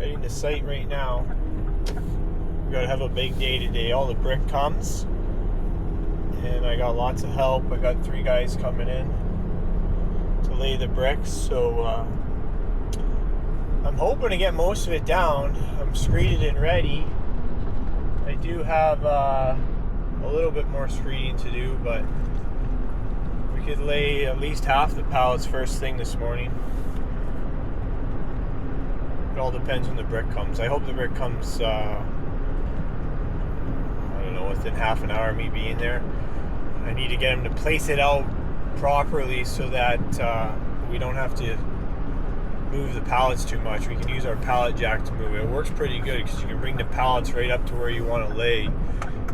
Heading to site right now. We gotta have a big day today. All the brick comes, and I got lots of help. I got 3 guys coming in to lay the bricks, so I'm hoping to get most of it down. I'm screeded and ready. I do have a little bit more screeding to do, but we could lay at least half the pallets first thing this morning. It all depends when the brick comes. I hope the brick comes, I don't know, within half an hour of me being there. I need to get them to place it out properly so that we don't have to move the pallets too much. We can use our pallet jack to move it. It works pretty good because you can bring the pallets right up to where you want to lay.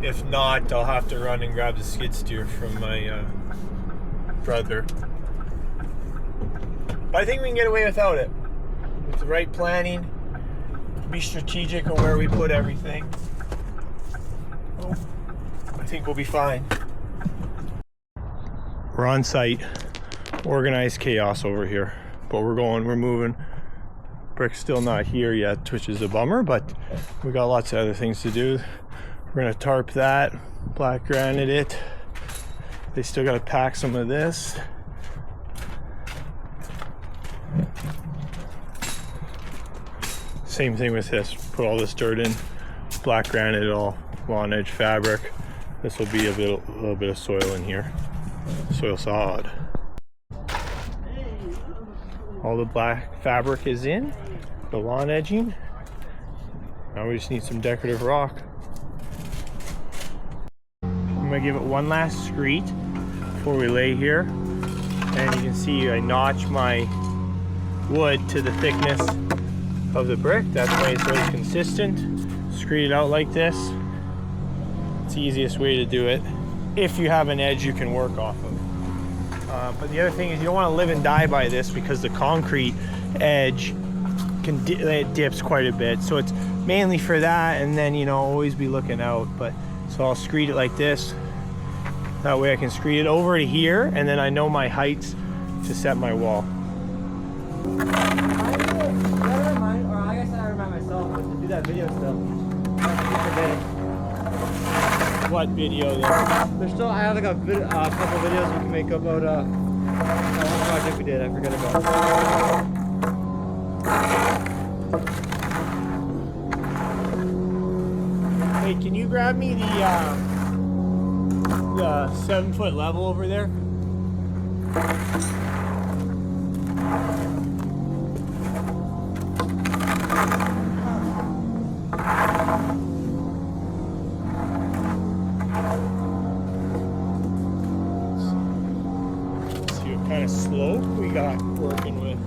If not, I'll have to run and grab the skid steer from my brother. But I think we can get away without it. With the right planning, be strategic on where we put everything. Oh, I think we'll be fine. We're on site. Organized chaos over here. But we're moving. Brick's still not here yet, which is a bummer, but we got lots of other things to do. We're gonna tarp that, black granite it. They still gotta pack some of this. Same thing with this. Put all this dirt in, black granite it all, lawn edge fabric. This will be a little bit of soil in here, soil solid. All the black fabric is in, the lawn edging. Now we just need some decorative rock. I'm gonna give it one last screed before we lay here. And you can see I notch my wood to the thickness of the brick. That's why it's really consistent. Screed it out like this. It's the easiest way to do it. If you have an edge you can work off of. But the other thing is you don't want to live and die by this because the concrete edge it dips quite a bit. So it's mainly for that, and then, you know, always be looking out. But so I'll screed it like this. That way I can screed it over to here, and then I know my heights to set my wall. I guess I remind myself to do that video still. What video then? There's still, I have like a couple videos we can make about that one project we did. I forget about. Hey, can you grab me the 7-foot level over there? Kind of slope we got working with.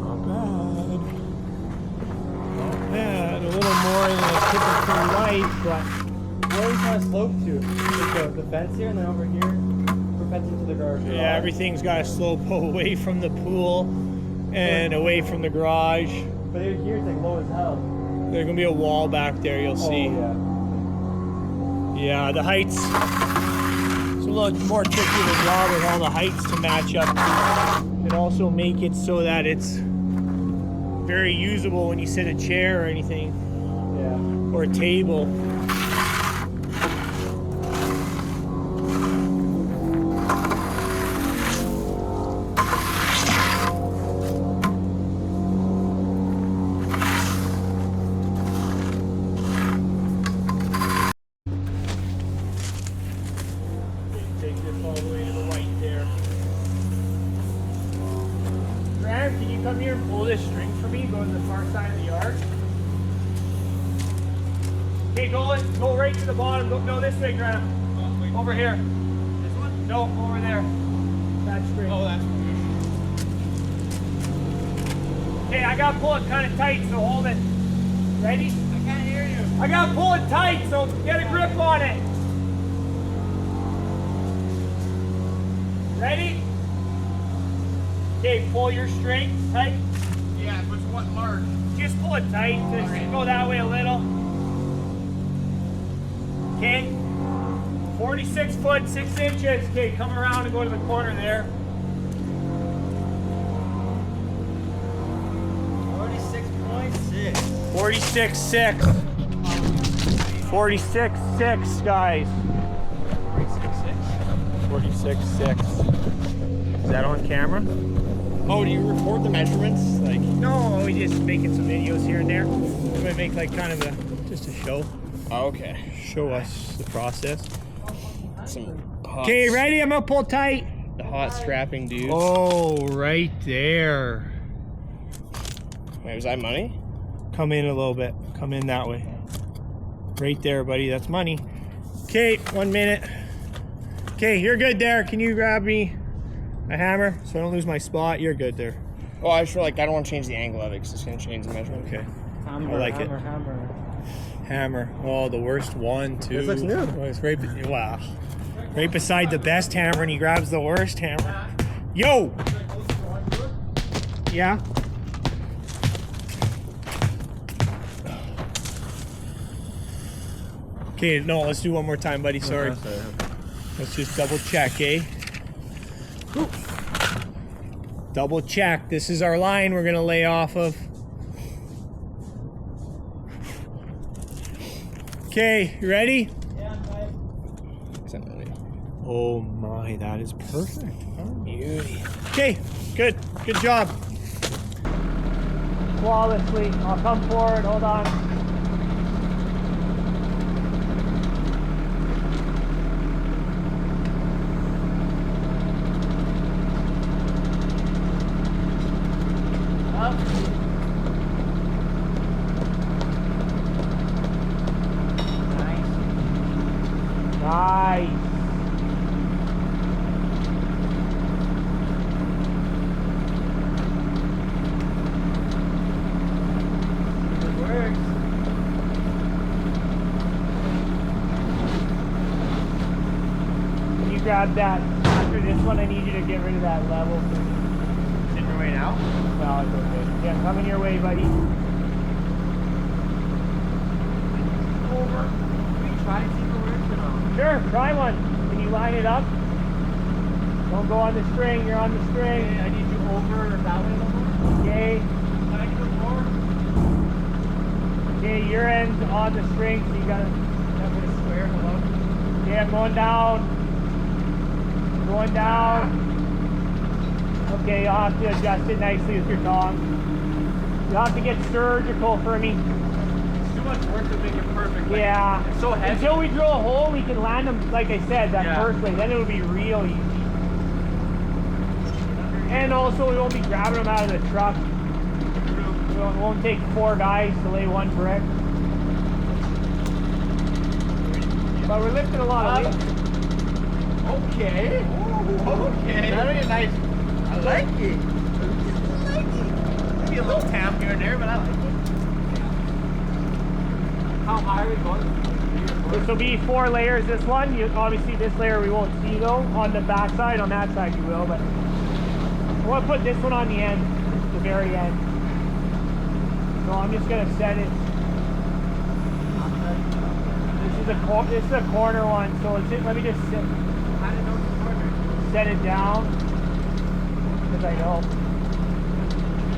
Not bad. Not bad. A little more than a typical light, but where are we trying to slope to? The fence here, and then over here, we're fencing to the garage. Yeah, everything's got to slope away from the pool and away from the garage. But here it's like low as hell. There's gonna be a wall back there. You'll see. Yeah. Yeah, the heights, it's a little more tricky to draw with all the heights to match up. And also make it so that it's very usable when you sit a chair or anything. Yeah. Or a table. Can you come here and pull this string for me? Go to the far side of the yard. Okay, go right to the bottom. No, this way, Graham. Over here. This one? No, over there. That string. Oh, that's good. Okay, I gotta pull it kind of tight, so hold it. Ready? I can't hear you. I gotta pull it tight, so get a grip on it. Ready? Okay, pull your string tight. Yeah, but what large? Just pull it tight. Just go that way a little. Okay. 46 foot, 6 inches. Okay, come around and go to the corner there. 46.6. 46.6, guys. 46.6. Is that on camera? Oh, do you record the measurements? Like, No, we just making some videos here and there. We might make like kind of just a show. oh, okay. Show us the process. Some hot, Okay, ready? I'm gonna pull tight. the hot strapping dudes. Oh, right there. Wait, was that money? Come in a little bit. Come in that way. Right there, buddy. That's money. Okay, 1 minute. Okay, you're good there. Can you grab me a hammer so I don't lose my spot? You're good there. Oh, I just feel like I don't want to change the angle of it because it's going to change the measurement. Okay. Hammer, I like it. hammer. Hammer. Oh, the worst one, too. This looks new. Oh, it's right, wow. Right beside the best hammer, and he grabs the worst hammer. Yo! Yeah? Okay, no, let's do one more time, buddy. Sorry. Let's just double check, eh? Double check. This is our line we're gonna lay off of. Okay, you ready? Oh my, that is perfect. Oh, beauty. Okay, good. Good job. Flawlessly. I'll come forward. Hold on. Up. Nice. Nice. It works. Can you grab that? After this one, I need you to get rid of that level. In your way now? No, it's okay. Yeah, coming your way, buddy. Over. Can we try and see if it works or no? Sure, try one. Can you line it up? Don't go on the string, you're on the string. Okay, I need you over that way a little more. Okay. Can I get it more? Okay, your end's on the string, so you gotta That way square, hello? okay, I'm going down. Going down. Okay, you'll have to adjust it nicely with your tongs. You'll have to get surgical for me. It's too much work to make it perfect. Like, Yeah. it's so heavy. Until we drill a hole, we can land them, like I said, that Yeah. first way. Then it would be real easy. And also, we won't be grabbing them out of the truck. It won't take 4 guys to lay one brick. But we're lifting a lot of weight. Okay. Ooh, okay. That'll be a nice. I like it. I like it. Maybe a little tap here and there, but I like it. How high are we going? This will be 4 layers. This one, obviously this layer we won't see though. On the back side, on that side you will. But I want to put this one on the end, the very end. So I'm just gonna set it. This is a corner one. So let me just set it down, because I know.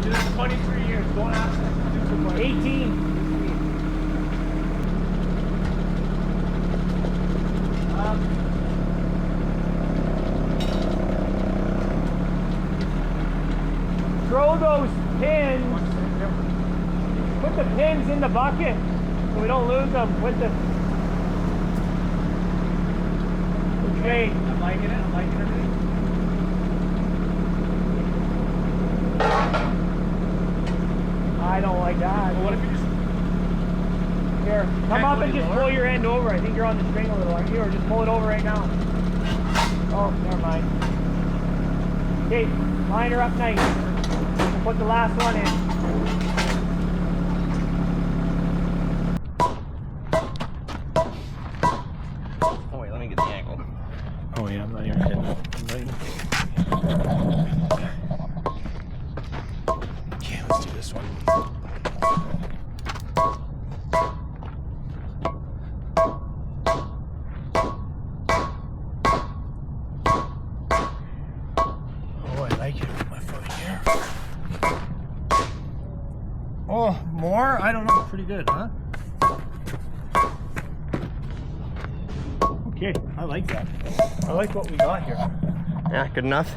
This is 23 years. Don't ask us. 18. Throw those pins. Put the pins in the bucket so we don't lose them with the. Okay. I'm liking it. I'm liking everything. I don't like that. Well, what if you just Here, come Can't up go and any just lower? pull your end over. I think you're on the string a little, aren't you? Or just pull it over right now. Oh, never mind. Okay, line her up nice. We'll put the last one in. Oh wait, let me get the angle. Oh yeah, I'm not even hitting it. Okay, let's do this one. Oh, I like it with my foot here. Oh, more? I don't know. Pretty good, huh? Okay, I like that. I like what we got here. Yeah, good enough.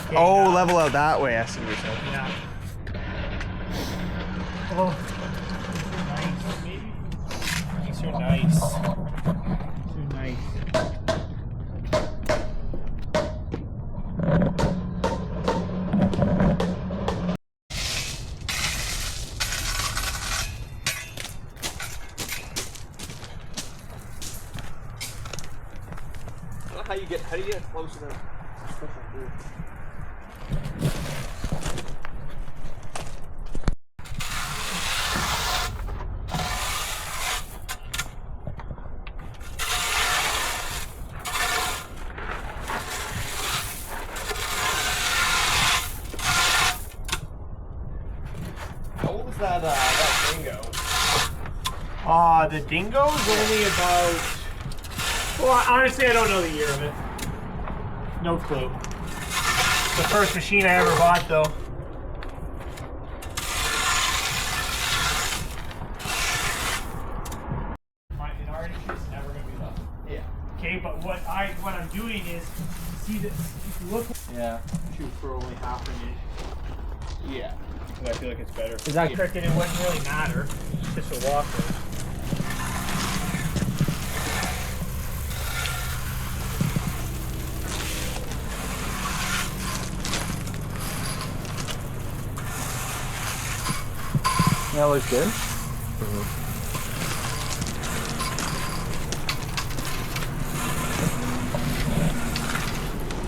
Okay, Oh, level out that way, I see what you're saying. Yeah. Oh, nice. Maybe these are nice. These are nice. How do you get close to the special food? How old is that dingo? The dingo's only about... Well, honestly, I don't know the year of it. No clue. The first machine I ever bought, though. In our industry, it's never going to be low. Yeah. Okay, but what I'm doing is, see this, if you look, Yeah. shoot for only half an inch. Yeah. Because I feel like it's better. Is that cricket? It wouldn't really matter. It's just a walker. That looks good.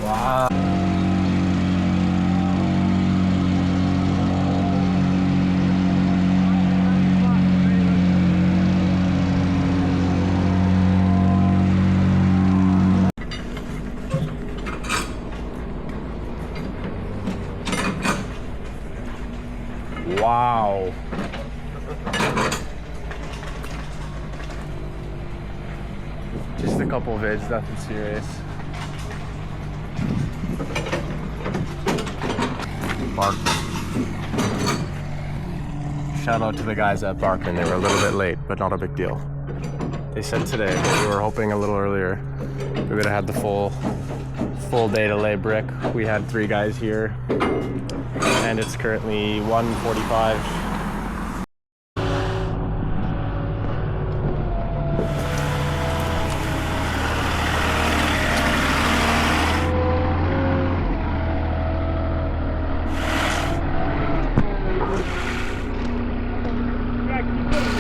Wow. Wow. Just a couple vids, nothing serious. Bark. Shout out to the guys at Barkman. They were a little bit late, but not a big deal. They said today, but we were hoping a little earlier. We would have had the full day to lay brick. We had 3 guys here, and it's currently 1:45.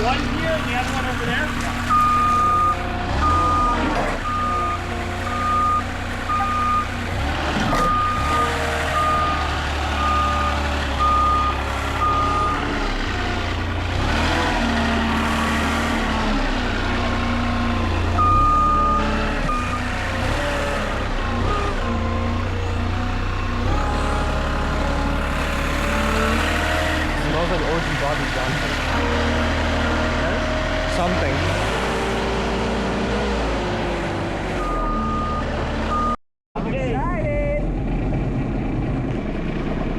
One here and the other one over there? Smells like Orgy Bobby Johnson. Something. I'm excited!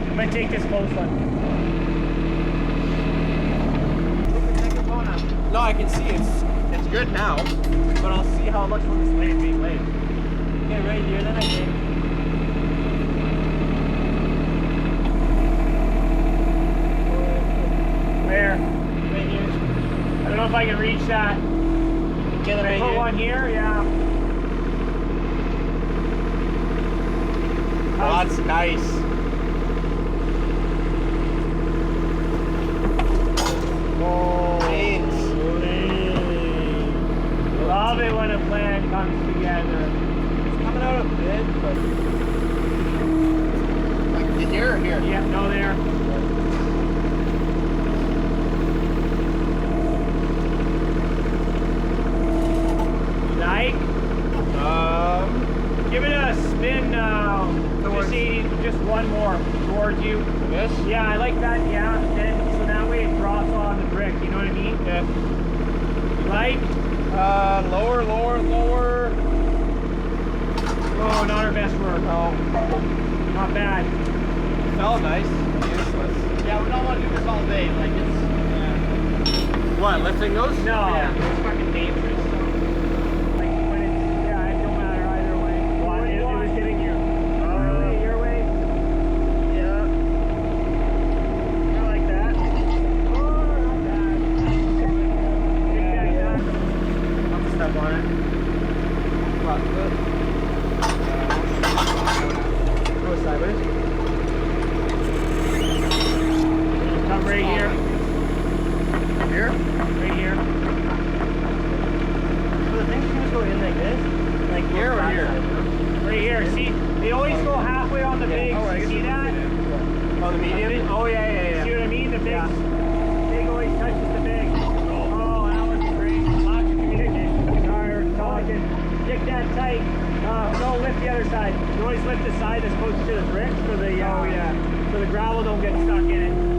I'm gonna take this close one. No, I can see it's good now, but I'll see how it looks when it's being laid. Okay, right here then I think. Where? Right here. I don't know if I can reach that. Get it right Put here. one here, yeah. Oh, that's nice. Holy. Love it when a plan comes together. It's coming out a bit, but like here or here? Yeah, no there. Like? Give it a spin just one more towards you. This? Yeah, I like that, yeah. And so that way it drops on the brick, you know what I mean? Yeah. Like? Lower. Oh, not our best work. No. Not bad. felt nice. Useless. Yeah, we don't want to do this all day. Like it's. What, lifting those? No, it's fucking dangerous. So. Like when it's, yeah, it don't matter either way. What? It was hitting you. Your way. Yeah. You like that? Oh, not bad. Yeah. I'll step on it. Left foot. Go sideways. Come right here. Here? Right here. So the things can just go in like this. Like Here or here? Right here. See, they always go halfway on the big. Oh, I guess See that? Oh, the medium? Oh, yeah. See what I mean? The big, big always touches the big. Oh, that was great. Lots of communication. Sorry, we're talking. Stick that tight. No, lift the other side. You always lift the side that's closest to the bricks for the so the gravel don't get stuck in it.